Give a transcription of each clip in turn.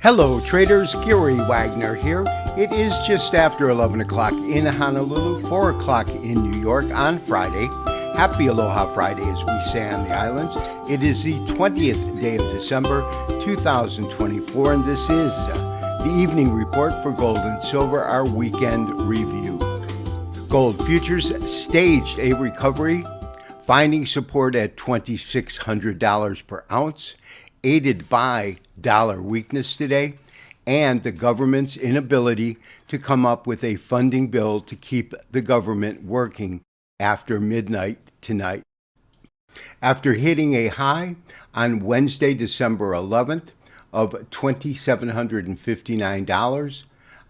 Hello traders, Gary Wagner here. It is just after 11 o'clock in Honolulu, 4 o'clock in New York on Friday. Happy Aloha Friday, as we say on the islands. It is the 20th day of December 2024, and this is the evening report for gold and silver, our weekend review. Gold futures staged a recovery, finding support at $2,600 per ounce, aided by dollar weakness today and the government's inability to come up with a funding bill to keep the government working after midnight tonight. After hitting a high on Wednesday, December 11th of $2,759,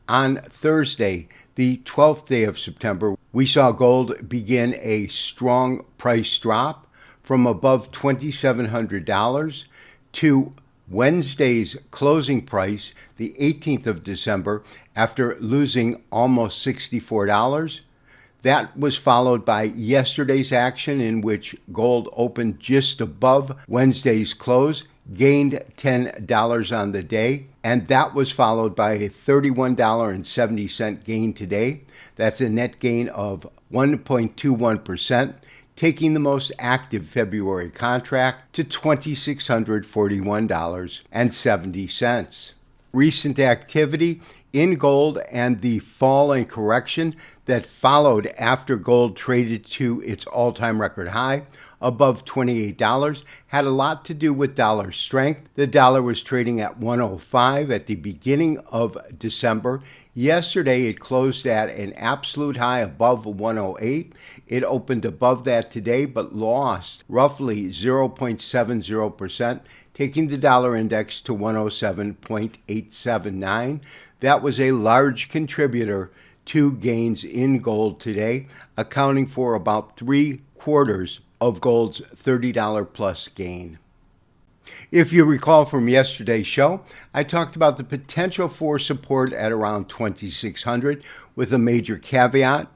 on Thursday, the 12th day of September, we saw gold begin a strong price drop from above $2,700 to Wednesday's closing price, the 18th of December, after losing almost $64. That was followed by yesterday's action, in which gold opened just above Wednesday's close, gained $10 on the day, and that was followed by a $31.70 gain today. That's a net gain of 1.21%. taking the most active February contract to $2,641.70. Recent activity in gold and the fall and correction that followed after gold traded to its all-time record high above $28 had a lot to do with dollar strength. The dollar was trading at 105 at the beginning of December. Yesterday, it closed at an absolute high above 108. It opened above that today, but lost roughly 0.70%, taking the dollar index to 107.879. That was a large contributor to gains in gold today, accounting for about 3/4 of gold's $30 plus gain. If you recall from yesterday's show, I talked about the potential for support at around 2,600 with a major caveat,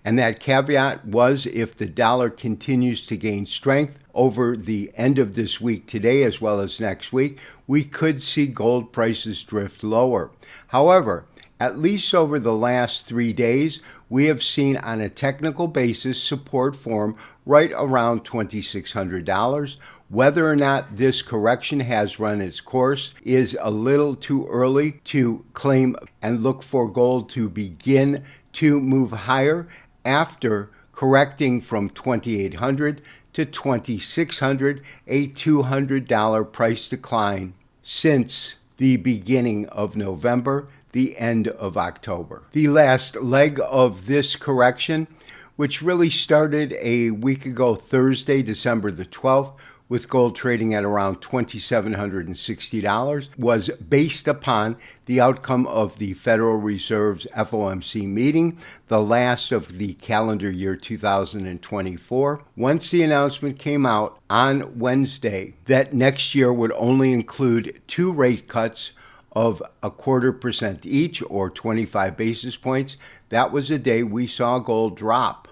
and that caveat was if the dollar continues to gain strength over the end of this week today as well as next week, we could see gold prices drift lower. However, at least over the last 3 days, we have seen on a technical basis support form right around $2,600. Whether or not this correction has run its course is a little too early to claim, and look for gold to begin to move higher after correcting from $2,800 to $2,600, a $200 price decline since the beginning of November, the end of October. The last leg of this correction, which really started a week ago Thursday, December the 12th, with gold trading at around $2,760, was based upon the outcome of the Federal Reserve's FOMC meeting, the last of the calendar year 2024. Once the announcement came out on Wednesday that next year would only include 2 rate cuts of 0.25% each, or 25 basis points, that was the day we saw gold drop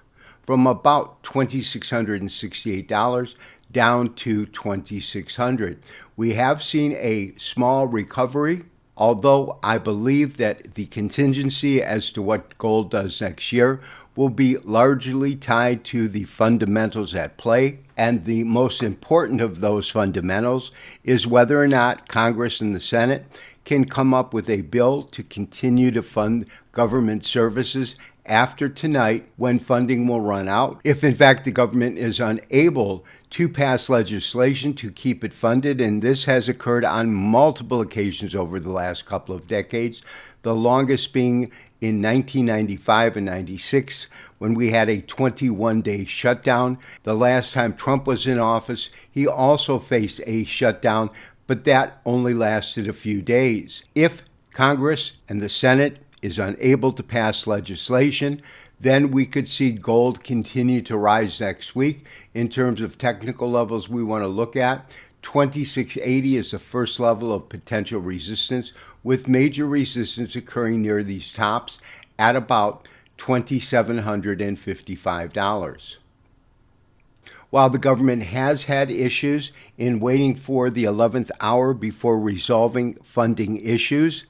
from about $2,668 down to $2,600. We have seen a small recovery, although I believe that the contingency as to what gold does next year will be largely tied to the fundamentals at play. And the most important of those fundamentals is whether or not Congress and the Senate can come up with a bill to continue to fund government services after tonight, when funding will run out. If in fact the government is unable to pass legislation to keep it funded, and this has occurred on multiple occasions over the last couple of decades, the longest being in 1995 and 96, when we had a 21-day shutdown. The last time Trump was in office, he also faced a shutdown, but that only lasted a few days. If Congress and the Senate is unable to pass legislation, then we could see gold continue to rise next week. In terms of technical levels we want to look at, 2680 is the first level of potential resistance, with major resistance occurring near these tops at about $2,755. While the government has had issues in waiting for the 11th hour before resolving funding issues,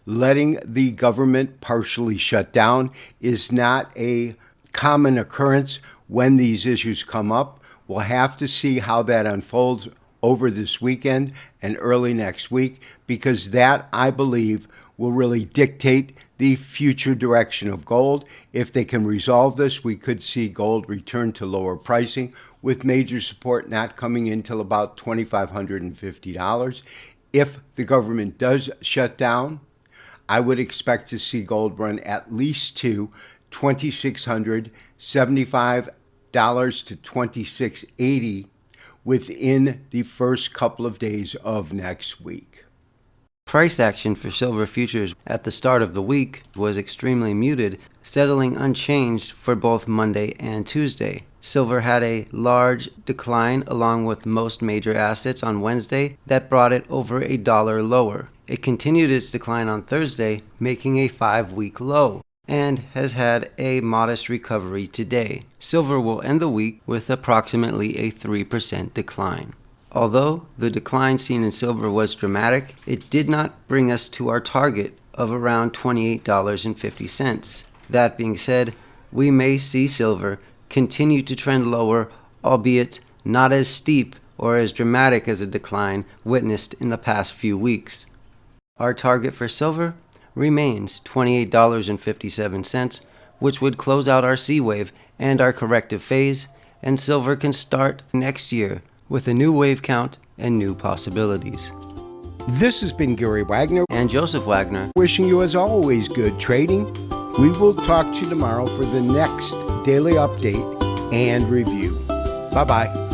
letting the government partially shut down is not a common occurrence when these issues come up. We'll have to see how that unfolds over this weekend and early next week, because that, I believe, will really dictate the future direction of gold. If they can resolve this, we could see gold return to lower pricing, with major support not coming in till about $2,550. If the government does shut down, I would expect to see gold run at least to $2,675 to $2,680 within the first couple of days of next week. Price action for silver futures at the start of the week was extremely muted, settling unchanged for both Monday and Tuesday. Silver had a large decline along with most major assets on Wednesday that brought it over $1 lower. It continued its decline on Thursday, making a 5-week low, and has had a modest recovery today. Silver will end the week with approximately a 3% decline. Although the decline seen in silver was dramatic, it did not bring us to our target of around $28.50. That being said, we may see silver continue to trend lower, albeit not as steep or as dramatic as a decline witnessed in the past few weeks. Our target for silver remains $28.57, which would close out our C wave and our corrective phase, and silver can start next year with a new wave count and new possibilities. This has been Gary Wagner And Joseph Wagner. wishing you, as always, good trading. We will talk to you tomorrow for the next daily update and review. Bye-bye.